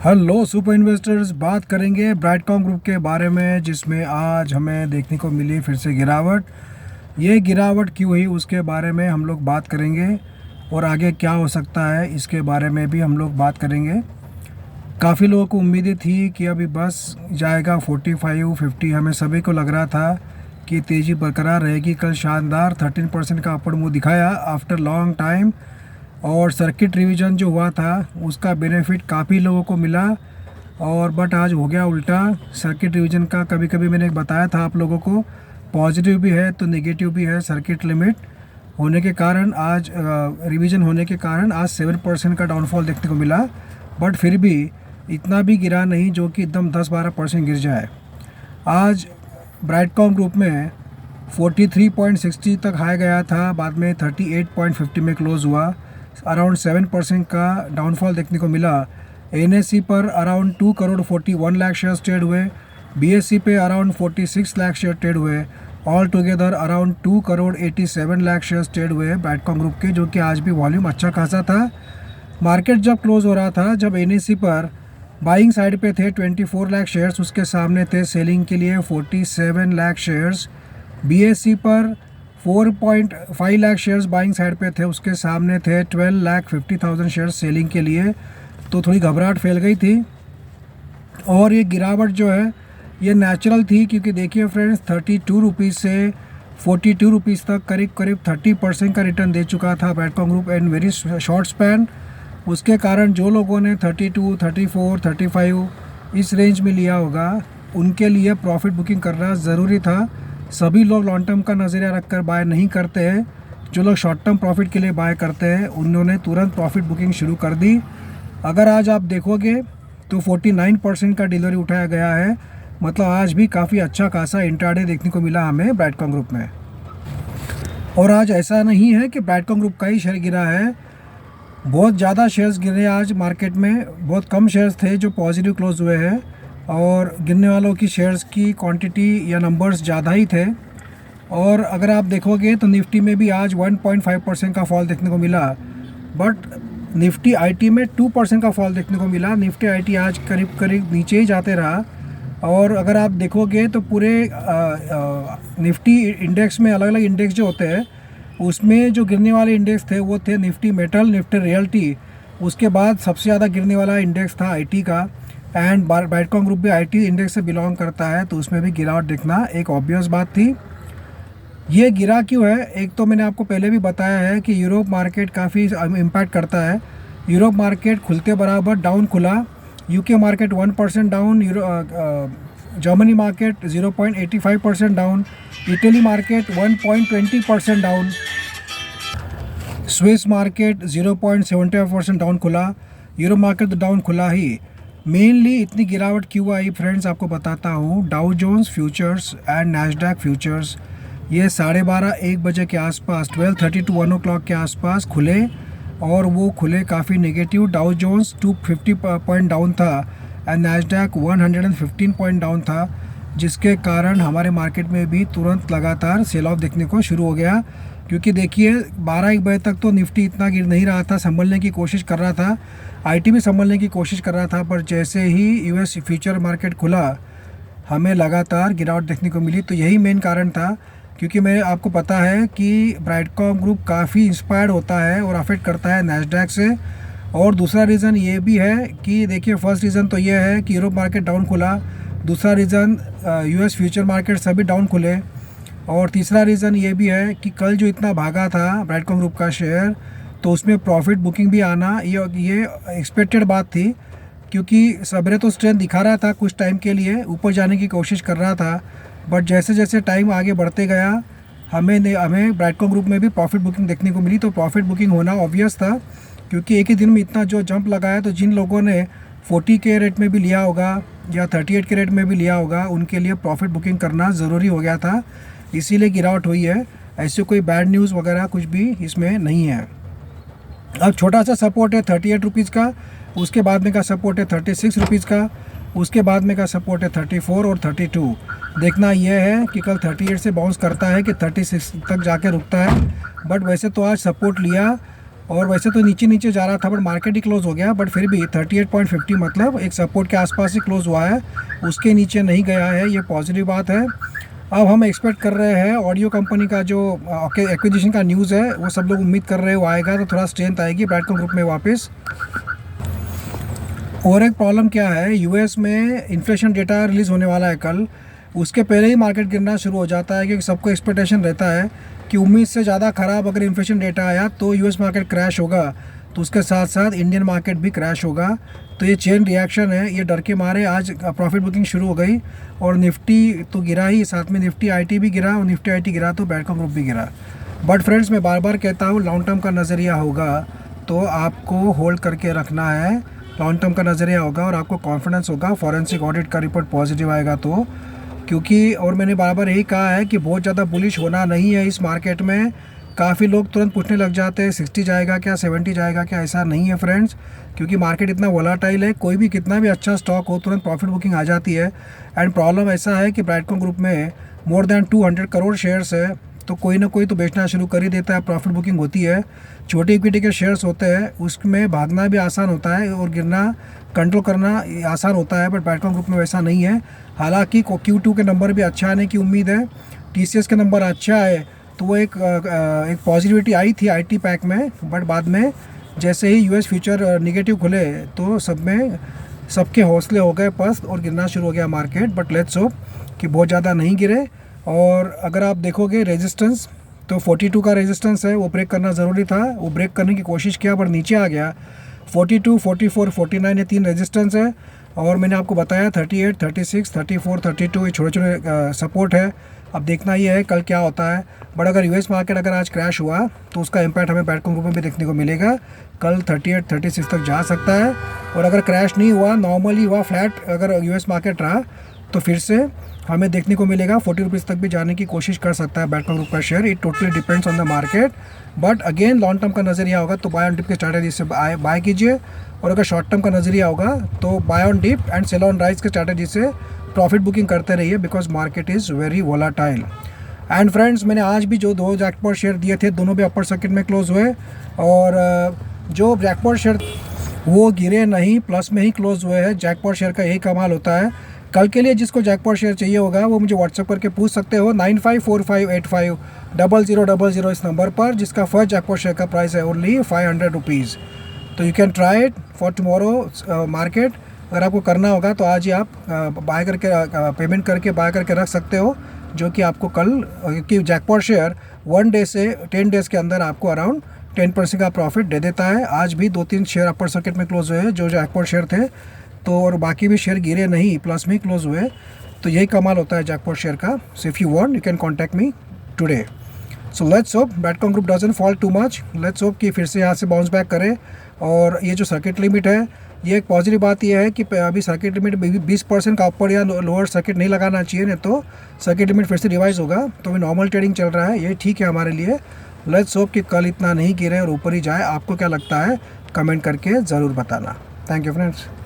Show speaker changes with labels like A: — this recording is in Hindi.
A: हेलो सुपर इन्वेस्टर्स, बात करेंगे ब्राइटकॉम ग्रुप के बारे में, जिसमें आज हमें देखने को मिली फिर से गिरावट। ये गिरावट क्यों हुई उसके बारे में हम लोग बात करेंगे और आगे क्या हो सकता है इसके बारे में भी हम लोग बात करेंगे। काफ़ी लोगों को उम्मीदें थी कि अभी बस जाएगा 45-50। हमें सभी को लग रहा था कि तेज़ी बरकरार रहेगी। कल शानदार 13% का अपर मुँह दिखाया आफ्टर लॉन्ग टाइम, और सर्किट रिवीजन जो हुआ था उसका बेनिफिट काफ़ी लोगों को मिला। और बट आज हो गया उल्टा। सर्किट रिवीजन का कभी कभी मैंने बताया था आप लोगों को, पॉजिटिव भी है तो नेगेटिव भी है। सर्किट लिमिट होने के कारण आज रिवीजन होने के कारण आज 7% का डाउनफॉल देखने को मिला। बट फिर भी इतना भी गिरा नहीं जो कि एकदम 10-12% गिर जाए। आज ब्राइटकॉम ग्रुप में 43.60 तक हाई गया था, बाद में 38.50 में क्लोज हुआ। अराउंड 7% का डाउनफॉल देखने को मिला। एनएससी पर around 2 crore 41 lakh shares trade हुए। बीएससी पे अराउंड 46 लाख शेयर ट्रेड हुए। All together around 2 crore 87 lakh shares trade हुए ब्राइटकॉम ग्रुप के, जो कि आज भी वॉल्यूम अच्छा खासा था। मार्केट जब क्लोज हो रहा था, जब एनएससी पर बाइंग साइड पे थे 24 लाख शेयर्स, उसके सामने थे सेलिंग के लिए 47 लाख शेयर्स। बीएससी पर 4.5 लाख शेयर्स बाइंग साइड पे थे, उसके सामने थे 12,50,000 शेयर्स सेलिंग के लिए। तो थोड़ी घबराहट फैल गई थी। और ये गिरावट जो है ये नेचुरल थी, क्योंकि देखिए फ्रेंड्स, 32 रुपीज़ से 42 रुपीज़ तक करीब करीब 30% का रिटर्न दे चुका था Brightcom group in very short span. उसके कारण जो लोगों ने 32, 34, 35 इस रेंज में लिया होगा, उनके लिए प्रॉफिट बुकिंग करना ज़रूरी था। सभी लोग लॉन्ग टर्म का नज़रिया रखकर बाय नहीं करते हैं। जो लोग शॉर्ट टर्म प्रॉफिट के लिए बाय करते हैं उन्होंने तुरंत प्रॉफिट बुकिंग शुरू कर दी। अगर आज आप देखोगे तो 49% का डिलीवरी उठाया गया है। मतलब आज भी काफ़ी अच्छा खासा इंट्राडे देखने को मिला हमें ब्राइटकॉम ग्रुप में। और आज ऐसा नहीं है कि ब्राइटकॉम ग्रुप का ही शेयर गिरा है, बहुत ज़्यादा शेयर्स गिरे आज मार्केट में। बहुत कम शेयर्स थे जो पॉजिटिव क्लोज हुए हैं, और गिरने वालों की शेयर्स की क्वांटिटी या नंबर्स ज़्यादा ही थे। और अगर आप देखोगे तो निफ्टी में भी आज 1.5% का फॉल देखने को मिला। बट निफ्टी आईटी में 2% का फॉल देखने को मिला। निफ्टी आईटी आज करीब करीब नीचे ही जाते रहा। और अगर आप देखोगे तो पूरे निफ्टी इंडेक्स में अलग अलग इंडेक्स जो होते हैं, उसमें जो गिरने वाले इंडेक्स थे वो थे निफ्टी मेटल, निफ्टी रियल्टी। उसके बाद सबसे ज़्यादा गिरने वाला इंडेक्स था आईटी का। एंड ब्राइटकॉम ग्रुप भी आईटी इंडेक्स से बिलोंग करता है, तो उसमें भी गिरावट दिखना एक ऑब्वियस बात थी। ये गिरा क्यों है? एक तो मैंने आपको पहले भी बताया है कि यूरोप मार्केट काफ़ी इम्पैक्ट करता है। यूरोप मार्केट खुलते बराबर डाउन खुला। UK market 1% down, Germany market 0.85% down, Italy market 1.20% down, Swiss market 0.75% down खुला। यूरोप मार्केट तो डाउन खुला ही। मेनली इतनी गिरावट क्यों आई फ्रेंड्स, आपको बताता हूँ। Dow Jones futures and Nasdaq futures ये 12:30-1 बजे के आसपास, 12:30 to 1 o'clock के आसपास खुले, और वो खुले काफ़ी negative. Dow Jones 250 point down था एंड नैस्डैक 115 पॉइंट डाउन था, जिसके कारण हमारे मार्केट में भी तुरंत लगातार सेल ऑफ देखने को शुरू हो गया। क्योंकि देखिए 12-1 बजे तक तो निफ्टी इतना गिर नहीं रहा था, संभलने की कोशिश कर रहा था। आईटी भी संभलने की कोशिश कर रहा था, पर जैसे ही यूएस फ्यूचर मार्केट खुला हमें लगातार गिरावट देखने को मिली। तो यही मेन कारण था, क्योंकि मैं आपको पता है कि ब्राइटकॉम ग्रुप काफ़ी इंस्पायर्ड होता है और अफेक्ट करता है नैस्डैक से। और दूसरा रीज़न ये भी है कि देखिए, फर्स्ट रीज़न तो ये है कि यूरोप मार्केट डाउन खुला। दूसरा रीज़न यूएस फ्यूचर मार्केट सभी डाउन खुले। और तीसरा रीज़न ये भी है कि कल जो इतना भागा था ब्राइटकॉम ग्रुप का शेयर, तो उसमें प्रॉफिट बुकिंग भी आना ये एक्सपेक्टेड बात थी। क्योंकि सब्रे तो स्ट्रेंथ दिखा रहा था, कुछ टाइम के लिए ऊपर जाने की कोशिश कर रहा था। बट जैसे जैसे टाइम आगे बढ़ते गया, हमें ब्राइटकॉम ग्रुप में भी प्रॉफिट बुकिंग देखने को मिली। तो प्रॉफिट बुकिंग होना ऑब्वियस था, क्योंकि एक ही दिन में इतना जो जंप लगाया, तो जिन लोगों ने 40 के रेट में भी लिया होगा या 38 के रेट में भी लिया होगा, उनके लिए प्रॉफिट बुकिंग करना ज़रूरी हो गया था। इसीलिए गिरावट हुई है। ऐसे कोई बैड न्यूज़ वगैरह कुछ भी इसमें नहीं है। अब छोटा सा सपोर्ट है 38 रुपीज़ का, उसके बाद में का सपोर्ट है 36 रुपीज़ का, उसके बाद में का सपोर्ट है 34 और 32। देखना यह है कि कल 38 से बाउंस करता है कि 36 तक जाके रुकता है। बट वैसे तो आज सपोर्ट लिया और वैसे तो नीचे नीचे जा रहा था बट मार्केट ही क्लोज हो गया, बट फिर भी 38.50 मतलब एक सपोर्ट के आसपास ही क्लोज हुआ है, उसके नीचे नहीं गया है, ये पॉजिटिव बात है। अब हम एक्सपेक्ट कर रहे हैं ऑडियो कंपनी का जो एक्विजिशन का न्यूज़ है वो सब लोग उम्मीद कर रहे हो आएगा, तो थोड़ा स्ट्रेंथ आएगी ब्राइडकॉम ग्रुप में वापस। और एक प्रॉब्लम क्या है, यूएस में इन्फ्लेशन डेटा रिलीज़ होने वाला है कल, उसके पहले ही मार्केट गिरना शुरू हो जाता है क्योंकि सबको एक्सपेक्टेशन रहता है कि उम्मीद से ज़्यादा ख़राब अगर इन्फ्लेशन डेटा आया तो यूएस मार्केट क्रैश होगा, तो उसके साथ साथ इंडियन मार्केट भी क्रैश होगा। तो ये चेन रिएक्शन है, ये डर के मारे आज प्रॉफिट बुकिंग शुरू हो गई और निफ्टी तो गिरा ही, साथ में निफ्टी आईटी भी गिरा, और निफ्टी आईटी गिरा तो ब्राइडकॉम ग्रुप भी गिरा। बट फ्रेंड्स मैं बार बार कहता हूँ लॉन्ग टर्म का नज़रिया होगा तो आपको होल्ड करके रखना है, लॉन्ग टर्म का नज़रिया होगा और आपको कॉन्फिडेंस होगा, फॉरेंसिक ऑडिट का रिपोर्ट पॉजिटिव आएगा तो। क्योंकि और मैंने बार बार यही कहा है कि बहुत ज़्यादा बुलिश होना नहीं है इस मार्केट में। काफ़ी लोग तुरंत पूछने लग जाते हैं 60 जाएगा क्या, 70 जाएगा क्या, ऐसा नहीं है फ्रेंड्स, क्योंकि मार्केट इतना वोलाटाइल है, कोई भी कितना भी अच्छा स्टॉक हो तुरंत प्रॉफिट बुकिंग आ जाती है। एंड प्रॉब्लम ऐसा है कि ब्राइडकॉम ग्रुप में मोर देन 200 करोड़ शेयर्स है, तो कोई ना कोई तो बेचना शुरू कर ही देता है, प्रॉफिट बुकिंग होती है। छोटी इक्विटी के शेयर्स होते हैं उसमें भागना भी आसान होता है और गिरना कंट्रोल करना आसान होता है, बट ब्राइडकॉम ग्रुप में वैसा नहीं है। हालांकि Q2 के नंबर भी अच्छा आने की उम्मीद है, TCS के नंबर अच्छा है, तो वो एक पॉजिटिविटी आई थी आईटी पैक में, बट बाद में जैसे ही यूएस फ्यूचर निगेटिव खुले तो सब में सबके हौसले हो गए पस्त और गिरना शुरू हो गया मार्केट। बट लेट्स होप कि बहुत ज़्यादा नहीं गिरे। और अगर आप देखोगे रेजिस्टेंस तो 42 का रेजिस्टेंस है, वो ब्रेक करना ज़रूरी था, वो ब्रेक करने की कोशिश किया पर नीचे आ गया। 42, 44, 49 ये 3 रेजिस्टेंस है, और मैंने आपको बताया 38, 36, 34, 32 ये छोटे छोटे सपोर्ट है। अब देखना ये है कल क्या होता है। बट अगर यूएस मार्केट अगर आज क्रैश हुआ तो उसका इम्पैक्ट हमें ब्राइडकॉम ग्रुप में भी देखने को मिलेगा, कल 38, 36 तक जा सकता है। और अगर क्रैश नहीं हुआ, नॉर्मली हुआ, फ्लैट अगर यूएस मार्केट रहा तो फिर से हमें देखने को मिलेगा 40 रुपीज़ तक भी जाने की कोशिश कर सकता है ब्राइडकॉम ग्रुप का share. It totally depends on the market, but again long term का नज़रिया होगा तो बाय ऑन डिप के स्ट्रैटेजी से बाय कीजिए, और अगर शॉर्ट टर्म का नज़रिया होगा तो buy on dip and sell on rise के स्ट्रैटेजी से प्रॉफिट बुकिंग करते रहिए, because market is very volatile. And friends मैंने आज भी जो 2 जैकपॉट शेयर दिए थे दोनों भी अपर सर्किट में क्लोज हुए, और जो जैकपॉट शेयर वो गिरे नहीं, प्लस में ही क्लोज हुए हैं। जैकपॉट शेयर का यही कमाल होता है। कल के लिए जिसको जैकपॉट शेयर चाहिए होगा वो मुझे व्हाट्सएप करके पूछ सकते हो 9545850000 इस नंबर पर, जिसका फर्स्ट जैकपॉट शेयर का प्राइस है ओनली 500 रुपीज़। तो you can try it for tomorrow market. अगर आपको करना होगा तो आज ही आप बाय करके पेमेंट करके बाय करके रख सकते हो, जो कि आपको कल कि जैकपॉट शेयर 1 डे से 10 डेज़ के अंदर आपको अराउंड 10% का प्रॉफिट दे देता है। आज भी 2-3 शेयर अपर सर्किट में क्लोज हुए हैं जो जैकपॉट शेयर थे, तो और बाकी भी शेयर गिरे नहीं, प्लस में ही क्लोज हुए। तो यही कमाल होता है जैकपॉट शेयर का। So if you want you can contact me today. So let's hope Brightcom group doesn't fall too much. Let's hope कि फिर से यहाँ से बाउंस बैक करे। और ये जो सर्किट लिमिट है, ये एक पॉजिटिव बात यह है कि अभी सर्किट लिमिट 20% का ऊपर या लोअर सर्किट नहीं लगाना चाहिए, नहीं तो सर्किट लिमिट फिर से रिवाइज होगा। तो अभी नॉर्मल ट्रेडिंग चल रहा है, ये ठीक है हमारे लिए। लेट्स होप कि कल इतना नहीं गिरे और ऊपर ही जाए। आपको क्या लगता है कमेंट करके ज़रूर बताना। Thank you friends.